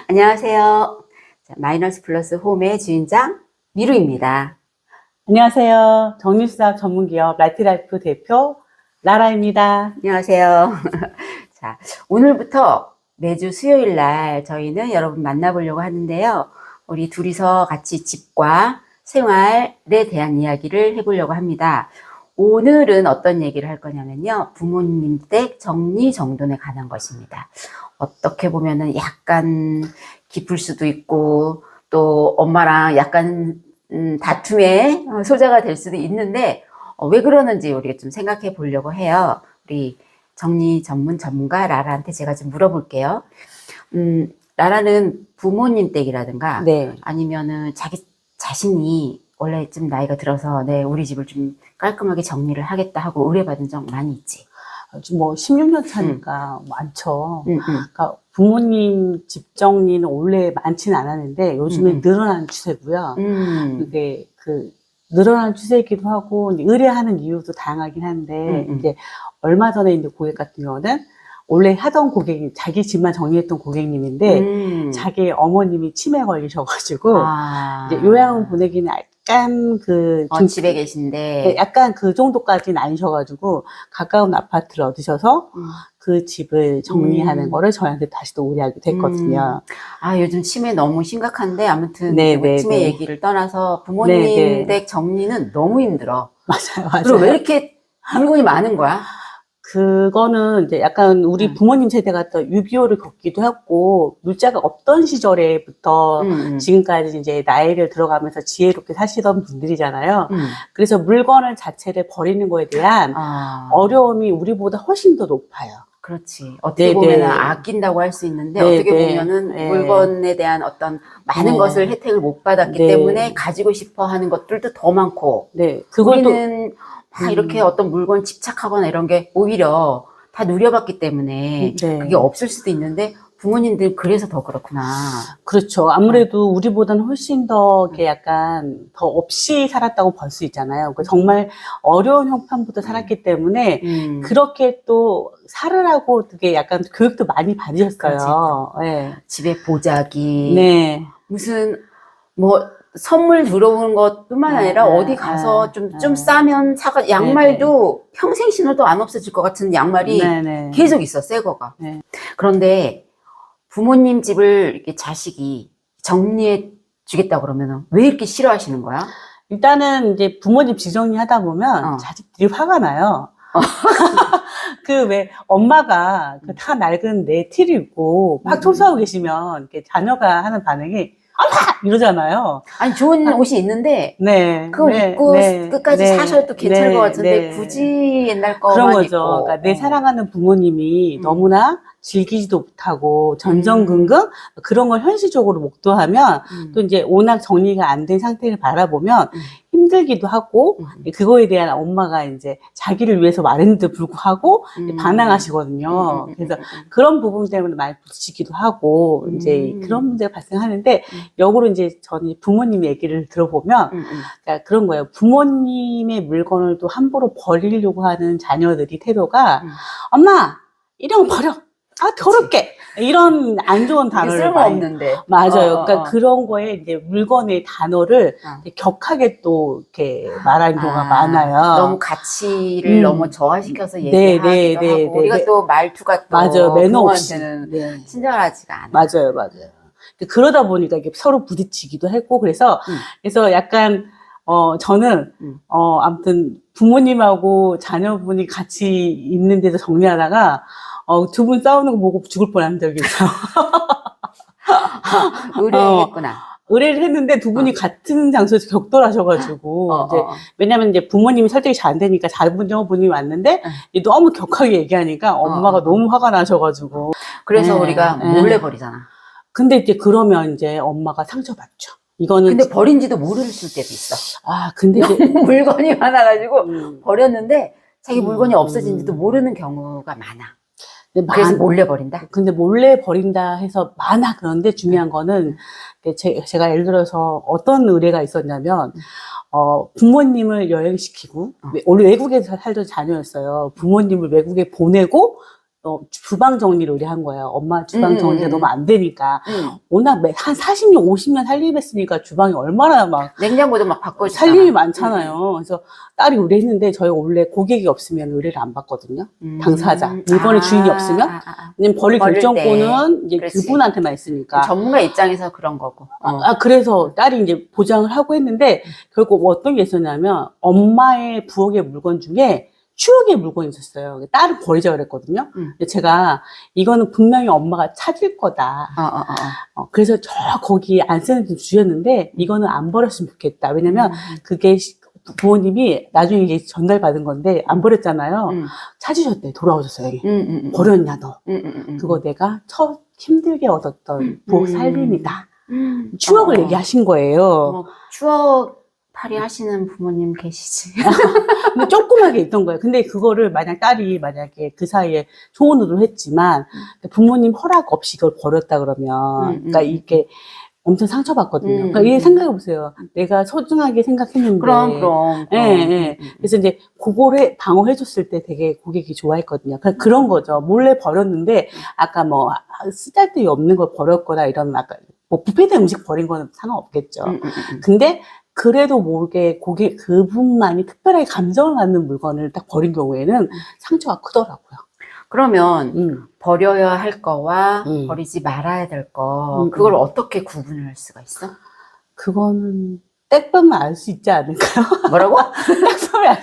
안녕하세요. 자, 마이너스 플러스 홈의 주인장 미루입니다. 안녕하세요. 정리수납 전문기업 라이트라이프 대표 라라입니다. 안녕하세요. 자, 오늘부터 매주 수요일 날 저희는 여러분 만나보려고 하는데요. 우리 둘이서 같이 집과 생활에 대한 이야기를 해보려고 합니다. 오늘은 어떤 얘기를 할 거냐면요. 부모님 댁 정리정돈에 관한 것입니다. 어떻게 보면은 약간 깊을 수도 있고 또 엄마랑 약간 다툼의 소재가 될 수도 있는데 왜 그러는지 우리가 좀 생각해 보려고 해요. 우리 정리 전문 전문가 라라한테 제가 좀 물어볼게요. 라라는 부모님 댁이라든가 네. 아니면은 자기 자신이 원래 좀 나이가 들어서 우리 집을 좀 깔끔하게 정리를 하겠다 하고 의뢰받은 적 많이 있지. 뭐 16년 차니까 많죠. 그러니까 부모님 집 정리는 원래 많지는 않았는데 요즘에 늘어나는 추세고요. 그게 늘어나는 추세이기도 하고 이제 의뢰하는 이유도 다양하긴 한데 이제 얼마 전에 이제 고객 같은 경우는 원래 하던 고객이 자기 집만 정리했던 고객님인데 자기 어머님이 치매 걸리셔가지고 이제 요양원 보내기는 약간 집에 계신데 네, 약간 그 정도까지는 아니셔가지고 가까운 아파트를 얻으셔서 그 집을 정리하는 거를 저희한테 다시 또 의뢰하게 됐거든요. 요즘 치매 너무 심각한데 아무튼 네, 치매 네. 얘기를 떠나서 부모님 댁 정리는 너무 힘들어. 맞아요. 그리고 왜 이렇게 물건이 많은 거야? 그거는 이제 약간 우리 부모님 세대가 또 6.25를 겪기도 했고, 물자가 없던 시절에부터 지금까지 이제 나이를 들어가면서 지혜롭게 사시던 분들이잖아요. 그래서 물건을 자체를 버리는 거에 대한 어려움이 우리보다 훨씬 더 높아요. 그렇지. 어떻게 보면 아낀다고 할 수 있는데 어떻게 보면은 물건에 대한 어떤 많은 것을 혜택을 못 받았기 때문에 가지고 싶어 하는 것들도 더 많고. 우리는 막 이렇게 어떤 물건 집착하거나 이런 게 오히려 다 누려봤기 때문에 그게 없을 수도 있는데 부모님들 그래서 더 그렇구나. 그렇죠. 아무래도 우리보다는 훨씬 더 이렇게 약간 더 없이 살았다고 볼 수 있잖아요. 정말 어려운 형편부터 살았기 때문에 그렇게 또 살으라고 되게 약간 교육도 많이 받으셨어요. 네. 집에 보자기, 무슨 뭐 선물 들어오는 것뿐만 아니라 어디 가서 좀 싸면 사가 양말도 평생 신어도 안 없어질 것 같은 양말이 계속 있어, 새 거가. 그런데 부모님 집을 이렇게 자식이 정리해 주겠다 그러면 왜 이렇게 싫어하시는 거야? 일단은 이제 부모님 집 정리하다 보면 자식들이 화가 나요. 왜 엄마가 다 낡은 내 티를 입고 막 청소하고 계시면 이렇게 자녀가 하는 반응이 엄마! 이러잖아요. 아니, 좋은 옷이 있는데, 그걸 입고 끝까지 사셔도 괜찮을 것 같은데, 굳이 옛날 거만 그런 거죠. 입고. 그러니까 내 사랑하는 부모님이 너무나 즐기지도 못하고 전전긍긍 그런 걸 현실적으로 목도하면 또 이제 워낙 정리가 안 된 상태를 바라보면 힘들기도 하고 그거에 대한 엄마가 이제 자기를 위해서 말했는데도 불구하고 반항하시거든요. 그래서 그런 부분 때문에 많이 부딪히기도 하고 이제 그런 문제가 발생하는데 역으로 이제 저는 부모님 얘기를 들어보면 그러니까 그런 거예요. 부모님의 물건을 또 함부로 버리려고 하는 자녀들이 태도가 엄마 이런 거 버려. 더럽게 이런 안 좋은 단어를 쓸모없는데 맞아요. 그러니까 그런 거에 이제 물건의 단어를 격하게 또 이렇게 말하는 경우가 많아요. 너무 가치를 너무 저하시켜서 얘기하기도 하고 우리가 또 말투가 또 맞아요. 매너 없이 부모한테는 친절하지가 않아요. 맞아요. 그러다 보니까 이게 서로 부딪히기도 했고 그래서 약간 저는 아무튼 부모님하고 자녀분이 같이 있는 데서 정리하다가 두 분 싸우는 거 보고 죽을 뻔한 적이 있어요. 의뢰했구나. 의뢰를 했는데 두 분이 같은 장소에서 격돌하셔가지고 왜냐면 이제 부모님이 설득이 잘 안 되니까 자녀분이 왔는데 너무 격하게 얘기하니까 엄마가 너무 화가 나셔가지고 그래서 우리가 몰래 버리잖아. 근데 이제 그러면 이제 엄마가 상처받죠. 근데 버린지도 모를 때도 있어. 근데 이제 물건이 많아가지고 버렸는데 자기 물건이 없어진지도 모르는 경우가 많아. 그래서 몰래 버린다? 근데 몰래 버린다 해서 많아. 그런데 중요한 거는 제가 예를 들어서 어떤 의뢰가 있었냐면 부모님을 여행시키고 원래 외국에서 살던 자녀였어요. 부모님을 외국에 보내고 주방 정리를 우리 한 거예요. 엄마 주방 정리가 너무 안 되니까. 응. 워낙 한 40년, 50년 살림했으니까 주방이 얼마나 막 냉장고도 막 바꿔주잖아. 살림이 많잖아요. 그래서 딸이 의뢰했는데 저희가 원래 고객이 없으면 의뢰를 안 받거든요. 당사자. 물건의 주인이 없으면. 왜냐면 버릴 버릴 결정권은 이제 그렇지. 그분한테만 있으니까. 전문가 입장에서 그런 거고. 그래서 딸이 이제 보장을 하고 했는데 결국 어떤 게 있었냐면 엄마의 부엌의 물건 중에 추억의 물건이 있었어요. 딸을 버리자 그랬거든요. 근데 제가 이거는 분명히 엄마가 찾을 거다. 그래서 저 거기 안 쓰는 데 주셨는데 이거는 안 버렸으면 좋겠다. 왜냐면 그게 부모님이 나중에 이게 전달받은 건데 안 버렸잖아요. 찾으셨대. 돌아오셨어요. 버렸냐 너. 그거 내가 첫 힘들게 얻었던 부엌 살림이다. 추억을 얘기하신 거예요. 추억 발휘하시는 부모님 계시지. 근데 조그맣게 있던 거예요. 근데 그거를 딸이 만약에 그 사이에 좋은 의도로 했지만 부모님 허락 없이 그걸 버렸다 그러면 그러니까 이게 엄청 상처받거든요. 그러니까 이게 생각해보세요. 내가 소중하게 생각했는데. 그럼. 예. 그래서 이제 그거를 방어해줬을 때 되게 고객이 좋아했거든요. 그런 거죠. 몰래 버렸는데 아까 뭐 쓰잘데기 없는 걸 버렸거나 이런 아까 뭐 뷔페된 음식 버린 거는 상관없겠죠. 근데 그래도 모르게 그분만이 특별하게 감정을 갖는 물건을 딱 버린 경우에는 상처가 크더라고요. 그러면 버려야 할 거와 버리지 말아야 될 거, 그걸 어떻게 구분을 할 수가 있어? 그거는 딱 보면 알 수 있지 않을까요? 뭐라고?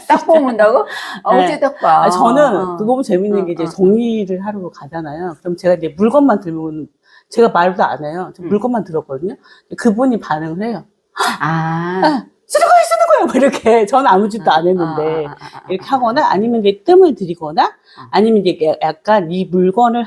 딱 보면다고? 어떻게 딱 봐? 저는 너무 재밌는 게 이제 정리를 하러 가잖아요. 그럼 제가 이제 물건만 들면 제가 말도 안 해요. 물건만 들었거든요. 그분이 반응을 해요. 쓰는 거예요, 뭐 이렇게. 저는 아무 짓도 안 했는데. 이렇게 하거나, 아니면 이제 뜸을 들이거나, 아니면 이제 약간 이 물건을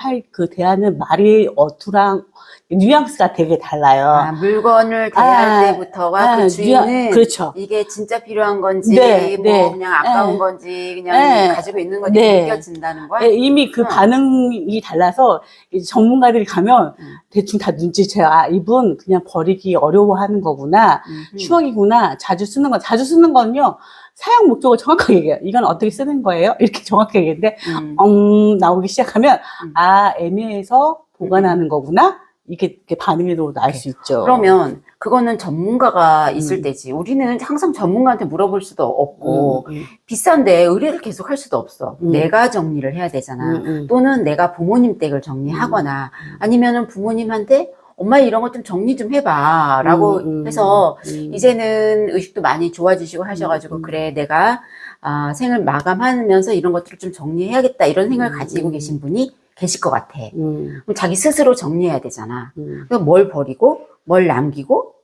대하는 말의 어투랑 뉘앙스가 되게 달라요. 물건을 대할 때부터와 그 주인은 그렇죠. 이게 진짜 필요한 건지, 그냥 아까운 건지, 그냥 가지고 있는 건지 느껴진다는 거야? 이미 그 반응이 달라서 이제 전문가들이 가면 대충 다 눈치채요. 이분 그냥 버리기 어려워하는 거구나. 추억이구나. 자주 쓰는 거는요. 사용 목적을 정확하게 얘기해요. 이건 어떻게 쓰는 거예요? 이렇게 정확하게 얘기했는데, 나오기 시작하면, 애매해서 보관하는 거구나? 이게 반응에도 알 수 있죠. 그러면 그거는 전문가가 있을 때지. 우리는 항상 전문가한테 물어볼 수도 없고, 비싼데 의뢰를 계속 할 수도 없어. 내가 정리를 해야 되잖아. 또는 내가 부모님 댁을 정리하거나, 아니면은 부모님한테 엄마 이런 것 좀 정리 좀 해봐 라고 해서 이제는 의식도 많이 좋아지시고 하셔가지고 그래 내가 생을 마감하면서 이런 것들을 좀 정리해야겠다 이런 생각을 가지고 계신 분이 계실 것 같아. 그럼 자기 스스로 정리해야 되잖아. 그럼 뭘 버리고 뭘 남기고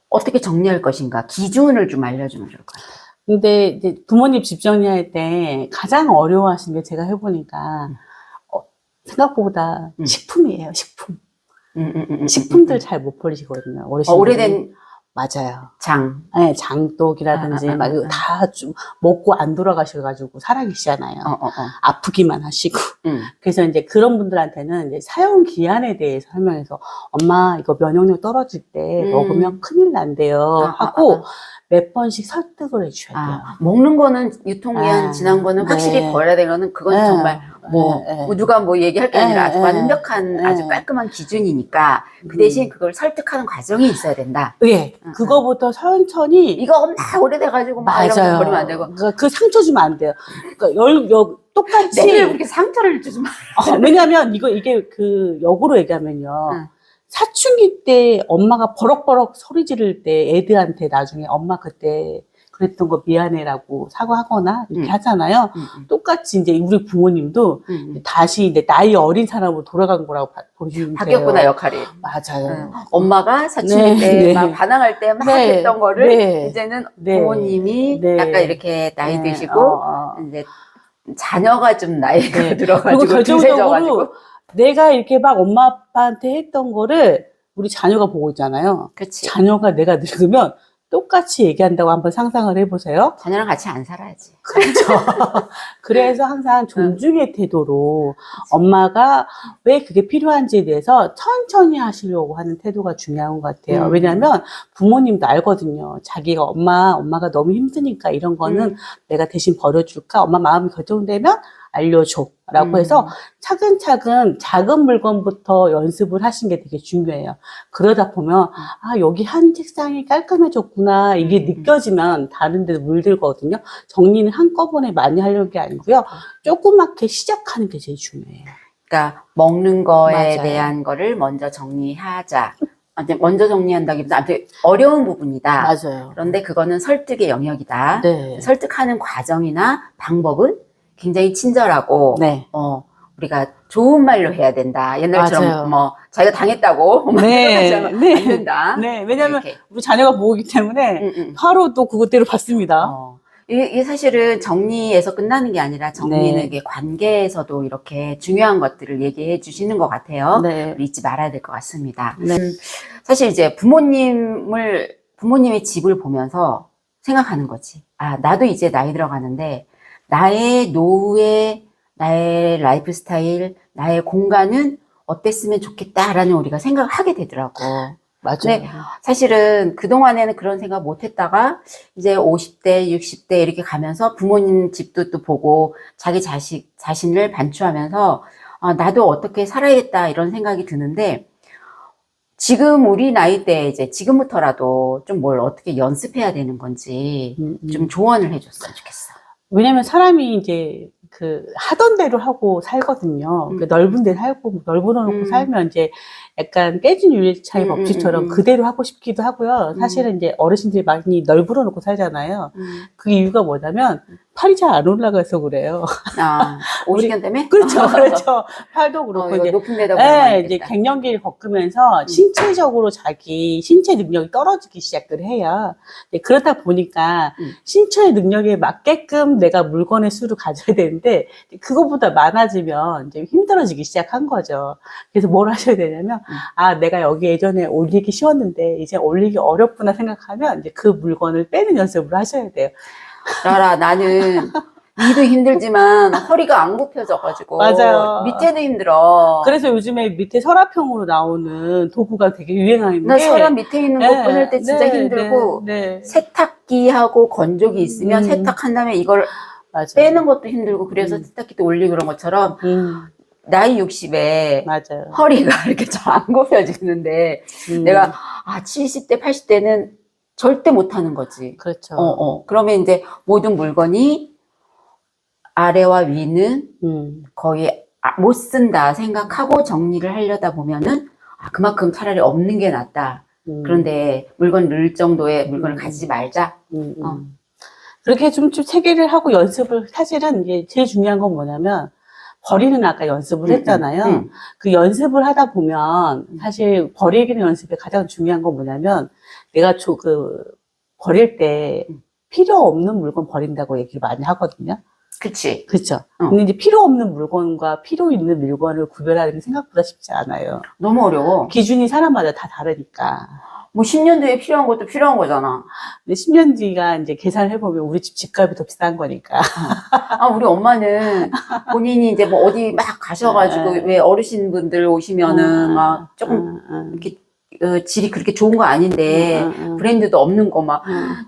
어떻게 정리할 것인가 기준을 좀 알려주면 좋을 것 같아. 근데 이제 부모님 집 정리할 때 가장 어려워하시는 게 제가 해보니까 생각보다 식품이에요. 식품. 식품들 잘 못 버리시거든요. 오래된 맞아요. 장. 네, 장독이라든지 막 이거 다 좀 먹고 안 돌아가셔가지고 살아계시잖아요. 아프기만 하시고. 그래서 이제 그런 분들한테는 이제 사용 기한에 대해서 설명해서 엄마 이거 면역력 떨어질 때 먹으면 큰일 난대요 하고 몇 번씩 설득을 해주셔야 돼요. 먹는 거는 유통기한 지난 거는 확실히 버려야 되는 거는 그건 정말 뭐 누가 뭐 얘기할 게 아니라 아주 완벽한 아주 깔끔한 기준이니까 그 대신 그걸 설득하는 과정이 있어야 된다. 그거부터 천천히 이거 엄마 오래돼가지고 막 이런 거 버리면 안 되고 그 상처 주면 안 돼요. 그러니까 똑같이 내가 그렇게 상처를 주지 마. 왜냐하면 이게 그 역으로 얘기하면요. 사춘기 때 엄마가 버럭버럭 소리 지를 때 애들한테 나중에 엄마 그때 그랬던 거 미안해라고 사과하거나 이렇게 하잖아요. 똑같이 이제 우리 부모님도 다시 이제 나이 어린 사람으로 돌아간 거라고 보시면 돼요. 바뀌었구나 역할이. 맞아요. 엄마가 사춘기 때 막 반항할 때 막 했던 거를 이제는 부모님이 약간 이렇게 나이 드시고 이제 자녀가 좀 나이가 들어가지고 그리고 결정적으로 내가 이렇게 막 엄마 아빠한테 했던 거를 우리 자녀가 보고 있잖아요. 그치. 자녀가 내가 늙으면 똑같이 얘기한다고 한번 상상을 해보세요. 자녀랑 같이 안 살아야지. 그렇죠. 그래서 항상 존중의 태도로 엄마가 왜 그게 필요한지에 대해서 천천히 하시려고 하는 태도가 중요한 것 같아요. 왜냐하면 부모님도 알거든요. 자기가 엄마가 너무 힘드니까 이런 거는 내가 대신 버려줄까? 엄마 마음이 결정되면 알려줘라고 해서 차근차근 작은 물건부터 연습을 하시는 게 되게 중요해요. 그러다 보면 아 여기 한 책상이 깔끔해졌구나 이게 느껴지면 다른 데도 물들거든요. 정리는 한꺼번에 많이 하려는 게 아니고요. 조그맣게 시작하는 게 제일 중요해요. 그러니까 먹는 거에 맞아요. 대한 거를 먼저 정리하자. 먼저 정리한다기보다 아무튼 어려운 부분이다. 맞아요. 그런데 그거는 설득의 영역이다. 네. 설득하는 과정이나 방법은 굉장히 친절하고 네. 우리가 좋은 말로 해야 된다. 옛날처럼 맞아요. 뭐 자기가 당했다고 네. 막 하면 네. 안 된다. 네. 왜냐면 이렇게. 우리 자녀가 보기 때문에 바로 또 그것대로 받습니다. 이게 사실은 정리에서 끝나는 게 아니라 정리는 네. 이게 관계에서도 이렇게 중요한 것들을 얘기해 주시는 것 같아요. 네. 우리 잊지 말아야 될 것 같습니다. 네. 사실 이제 부모님의 집을 보면서 생각하는 거지. 아, 나도 이제 나이 들어가는데 나의 노후의 나의 라이프 스타일, 나의 공간은 어땠으면 좋겠다라는 우리가 생각을 하게 되더라고. 맞아요. 근데 사실은 그동안에는 그런 생각 못 했다가 이제 50대, 60대 이렇게 가면서 부모님 집도 또 보고 자기 자신을 반추하면서 아, 나도 어떻게 살아야겠다 이런 생각이 드는데 지금 우리 나이 때 이제 지금부터라도 좀 뭘 어떻게 연습해야 되는 건지 좀 조언을 해줬으면 좋겠어. 왜냐면 사람이 이제 하던 대로 하고 살거든요. 넓은 데 살고, 넓어놓고 살면 이제 약간 깨진 유리창의 법칙처럼 그대로 하고 싶기도 하고요. 사실은 이제 어르신들이 많이 넓어 놓고 살잖아요. 그 이유가 뭐냐면 팔이 잘 안 올라가서 그래요. 아, 오시견 때문에? 그렇죠, 그렇죠. 팔도 그렇고 이거 이제 높은 데다 네, 이제 갱년기를 겪으면서 신체적으로 자기 신체 능력이 떨어지기 시작을 해요. 그러다 보니까 신체의 능력에 맞게끔 내가 물건의 수를 가져야 되는데 그것보다 많아지면 이제 힘들어지기 시작한 거죠. 그래서 뭘 하셔야 되냐면 아, 내가 여기 예전에 올리기 쉬웠는데 이제 올리기 어렵구나 생각하면 이제 그 물건을 빼는 연습을 하셔야 돼요. 라라, 나는 위도 힘들지만 허리가 안 굽혀져가지고 맞아요. 밑에도 힘들어. 그래서 요즘에 밑에 서랍형으로 나오는 도구가 되게 유행하는 나 게 서랍 밑에 있는 거 꺼낼 때 진짜 네, 힘들고 네. 세탁기하고 건조기 있으면 세탁한 다음에 이걸 맞아요. 빼는 것도 힘들고 그래서 세탁기도 올리고 그런 것처럼 나이 60에 맞아요. 허리가 이렇게 잘 안 굽혀지는데 내가 70대, 80대는 절대 못 하는 거지. 그렇죠. 그러면 이제 모든 물건이 아래와 위는 거의 못 쓴다 생각하고 정리를 하려다 보면은 그만큼 차라리 없는 게 낫다. 그런데 물건 넣을 정도의 물건을 가지지 말자. 그렇게 좀 체계를 하고 연습을 사실은 이게 제일 중요한 건 뭐냐면 버리는 아까 연습을 했잖아요. 그 연습을 하다 보면 사실 버리는 연습의 가장 중요한 건 뭐냐면 내가 버릴 때 필요 없는 물건 버린다고 얘기를 많이 하거든요. 그치. 그렇죠. 근데 이제 필요 없는 물건과 필요 있는 물건을 구별하는 게 생각보다 쉽지 않아요. 너무 어려워. 기준이 사람마다 다 다르니까. 뭐 10년 뒤에 필요한 것도 필요한 거잖아. 근데 10년 뒤가 이제 계산을 해보면 우리 집 집값이 더 비싼 거니까. 우리 엄마는 본인이 이제 뭐 어디 막 가셔가지고 왜 어르신분들 오시면은 막 조금 이렇게 질이 그렇게 좋은 거 아닌데 브랜드도 없는 거 막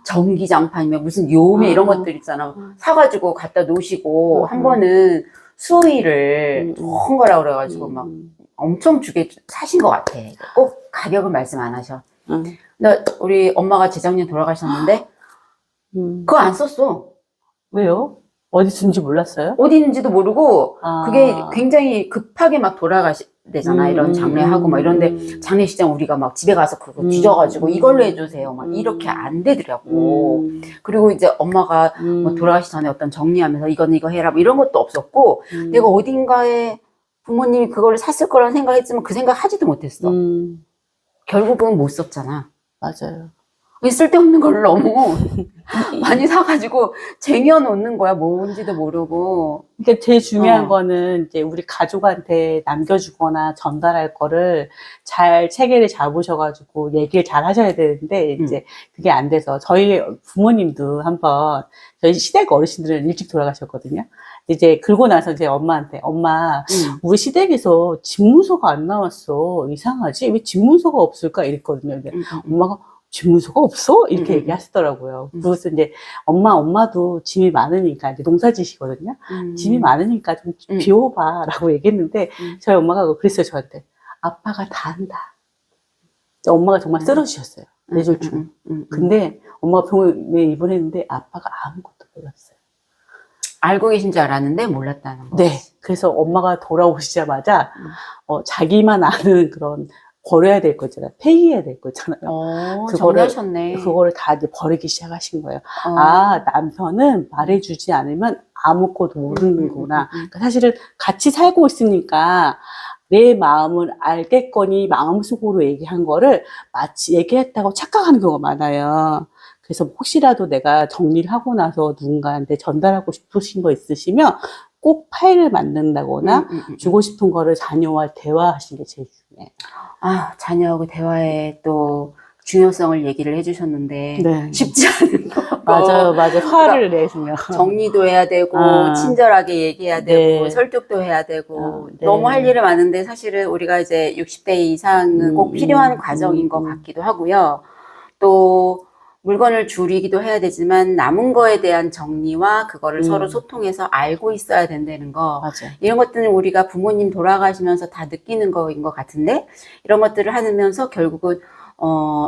전기장판이면 무슨 요매 이런 것들 있잖아. 사가지고 갖다 놓으시고 한 번은 수의를 좋은 거라 그래가지고 막 엄청 주게 사신 것 같아. 꼭 가격은 말씀 안 하셔. 근데 우리 엄마가 재작년 돌아가셨는데 그거 안 썼어. 왜요? 어디 쓴지 몰랐어요? 어디 있는지도 모르고 그게 굉장히 급하게 막 돌아가시대잖아. 이런 장례하고 막 이런데 장례식장 우리가 막 집에 가서 그거 뒤져가지고 이걸로 해주세요. 막 이렇게 안 되더라고. 그리고 이제 엄마가 뭐 돌아가시 전에 어떤 정리하면서 이거는 이거 해라 뭐 이런 것도 없었고 내가 어딘가에 부모님이 그걸 샀을 거라는 생각했지만 그 생각 하지도 못했어. 결국은 못 썼잖아. 맞아요. 쓸데없는 걸 너무 많이 사가지고 쟁여놓는 거야. 뭔지도 모르고. 그러니까 제일 중요한 거는 이제 우리 가족한테 남겨주거나 전달할 거를 잘 체계를 잡으셔가지고 얘기를 잘 하셔야 되는데 이제 그게 안 돼서 저희 부모님도 한번 저희 시댁 어르신들은 일찍 돌아가셨거든요. 이제 그러고 나서 이제 엄마한테 엄마 우리 시댁에서 집문서가 안 나왔어. 이상하지? 왜 집문서가 없을까? 이랬거든요. 근데 엄마가 집문서가 없어? 이렇게 음. 얘기하시더라고요. 그래서 이제 엄마도 짐이 많으니까, 이제 농사지시거든요. 짐이 많으니까 좀 비워봐라고 얘기했는데, 저희 엄마가 그랬어요, 저한테. 아빠가 다 한다. 엄마가 정말 쓰러지셨어요. 4줄 중. 근데 엄마가 병원에 입원했는데 아빠가 아무것도 몰랐어요. 알고 계신 줄 알았는데 몰랐다는 거. 네. 그래서 엄마가 돌아오시자마자, 자기만 아는 그런, 버려야 될 거 있잖아요. 폐기해야 될 거 있잖아요. 정리하셨네. 그거를 다 이제 버리기 시작하신 거예요. 아, 남편은 말해주지 않으면 아무것도 모르는구나. 그러니까 사실은 같이 살고 있으니까 내 마음을 알겠거니 마음속으로 얘기한 거를 마치 얘기했다고 착각하는 경우가 많아요. 그래서 혹시라도 내가 정리를 하고 나서 누군가한테 전달하고 싶으신 거 있으시면 꼭 파일을 만든다거나 주고 싶은 거를 자녀와 대화하시는 게 제일 중요해요. 아, 자녀하고 대화의 또 중요성을 얘기를 해주셨는데 네. 쉽지 않은 거. 맞아요. 화를 내시면. 정리도 해야 되고 친절하게 얘기해야 되고 설득도 해야 되고 네. 너무 할 일이 많은데 사실은 우리가 이제 60대 이상은 꼭 필요한 과정인 것 같기도 하고요. 또 물건을 줄이기도 해야 되지만 남은 거에 대한 정리와 그거를 서로 소통해서 알고 있어야 된다는 거. 맞아요. 이런 것들은 우리가 부모님 돌아가시면서 다 느끼는 거인 것 같은데 이런 것들을 하면서 결국은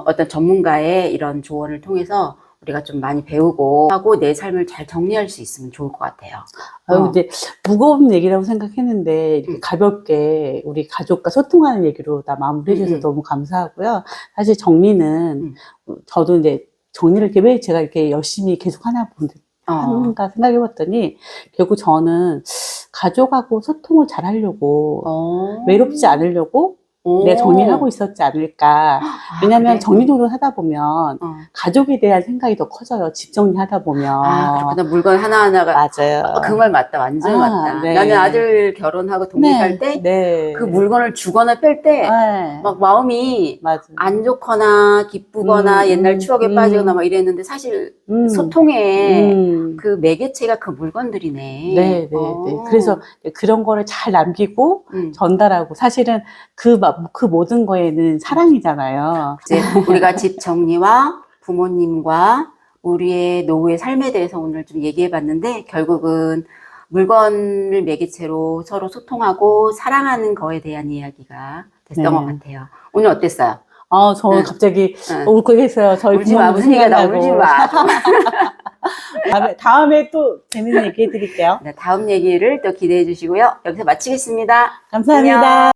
어떤 전문가의 이런 조언을 통해서 우리가 좀 많이 배우고 하고 내 삶을 잘 정리할 수 있으면 좋을 것 같아요. 근데 무거운 얘기라고 생각했는데 이렇게 가볍게 우리 가족과 소통하는 얘기로 다 마무리해 주셔서 너무 감사하고요. 사실 정리는 저도 이제 정리를 이렇게 왜 제가 이렇게 열심히 계속 하는가 생각해 봤더니 결국 저는 가족하고 소통을 잘 하려고 외롭지 않으려고 내가 정리를 하고 있었지 않을까. 왜냐면 그래? 정리정돈 하다 보면 가족에 대한 생각이 더 커져요. 집 정리하다 보면. 그렇구나. 물건 하나하나가. 맞아요. 그 말 맞다. 완전 맞다. 네. 나는 아들 결혼하고 독립할 때 그 물건을 주거나 뺄 때 막 마음이 안 좋거나 기쁘거나 옛날 추억에 빠지거나 막 이랬는데 사실 소통의 그 매개체가 그 물건들이네. 네. 그래서 그런 거를 잘 남기고 전달하고 사실은 그 모든 거에는 사랑이잖아요. 이제 우리가 집 정리와 부모님과 우리의 노후의 삶에 대해서 오늘 좀 얘기해 봤는데 결국은 물건을 매개체로 서로 소통하고 사랑하는 거에 대한 이야기가 됐던 것 같아요. 오늘 어땠어요? 저 갑자기 울컥했어요. 저희 울지 마. 무슨 얘기가 나 울지 마. 다음에 또 재밌는 얘기 해드릴게요. 네, 다음 얘기를 또 기대해 주시고요. 여기서 마치겠습니다. 감사합니다. 안녕.